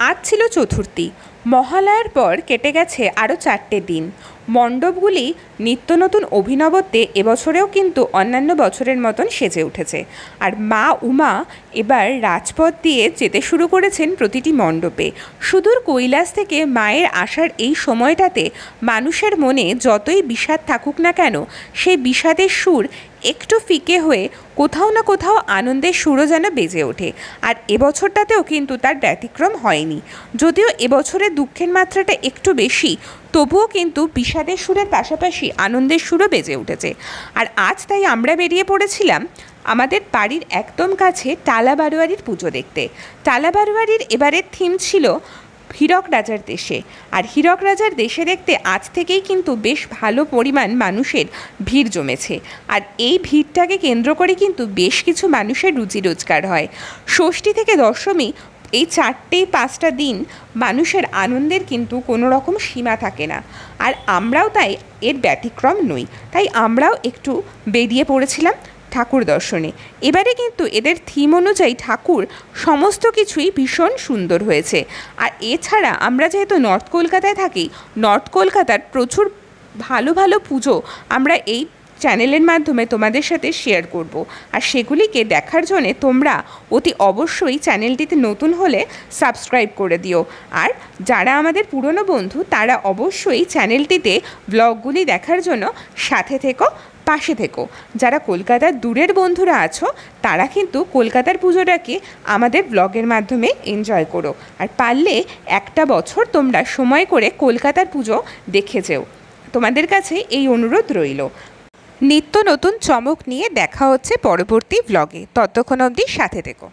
আজ ছিল চতুর্থী। মহালয়ার পর কেটে গেছে আরও 4টে দিন। মণ্ডপগুলি নিত্য নতুন অভিনবত্বে এবছরেও কিন্তু অন্যান্য বছরের মতন সেজে উঠেছে। আর মা উমা এবার রাজপথ দিয়ে যেতে শুরু করেছেন প্রতিটি মণ্ডপে। সুদূর কৈলাস থেকে মায়ের আসার এই সময়টাতে মানুষের মনে যতই বিষাদ থাকুক না কেন, সেই বিষাদের সুর একটু ফিকে হয়ে কোথাও না কোথাও আনন্দের সুরও যেন বেজে ওঠে। আর এবছরটাতেও কিন্তু তার ব্যতিক্রম হয়নি। যদিও এবছরের দুঃখের মাত্রাটা একটু বেশি, তবুও কিন্তু বিষাদের সুরের পাশাপাশি আনন্দের সুরও বেজে উঠেছে। আর আজ তাই আমরা বেরিয়ে পড়েছিলাম আমাদের বাড়ির একদম কাছে টালা বারোয়ারির পুজো দেখতে। টালা বারোয়ারির এবারের থিম ছিল হীরক রাজার দেশে। আর হীরক রাজার দেশে দেখতে আজ থেকেই কিন্তু বেশ ভালো পরিমাণ মানুষের ভিড় জমেছে। আর এই ভিড়টাকে কেন্দ্র করে কিন্তু বেশ কিছু মানুষের রুজি রোজগার হয়। ষষ্ঠী থেকে দশমী এই 4-5টা দিন মানুষের আনন্দের কিন্তু কোনো রকম সীমা থাকে না। আর আমরাও তাই এর ব্যতিক্রম নই। তাই আমরাও একটু বেরিয়ে পড়েছিলাম ঠাকুর দর্শনে। এবারে কিন্তু এদের থিম অনুযায়ী ঠাকুর সমস্ত কিছুই ভীষণ সুন্দর হয়েছে। আর এছাড়া আমরা যেহেতু নর্থ কলকাতায় থাকি, নর্থ কলকাতার প্রচুর ভালো ভালো পুজো আমরা এই চ্যানেলের মাধ্যমে তোমাদের সাথে শেয়ার করব। আর সেগুলিকে দেখার জন্যে তোমরা অতি অবশ্যই চ্যানেলটিতে নতুন হলে সাবস্ক্রাইব করে দিও। আর যারা আমাদের পুরনো বন্ধু তারা অবশ্যই চ্যানেলটিতে ব্লগগুলি দেখার জন্য সাথে থেকো, পাশে থেকো। যারা কলকাতার দূরের বন্ধুরা আছো তারা কিন্তু কলকাতার পুজোটাকে আমাদের ব্লগের মাধ্যমে এনজয় করো। আর পারলে একটা বছর তোমরা সময় করে কলকাতার পুজো দেখে যেও। তোমাদের কাছে এই অনুরোধ রইল। নিত্য নতুন চমক নিয়ে দেখা হচ্ছে পরবর্তী ব্লগে। ততক্ষণ অবধি সাথে থেকো।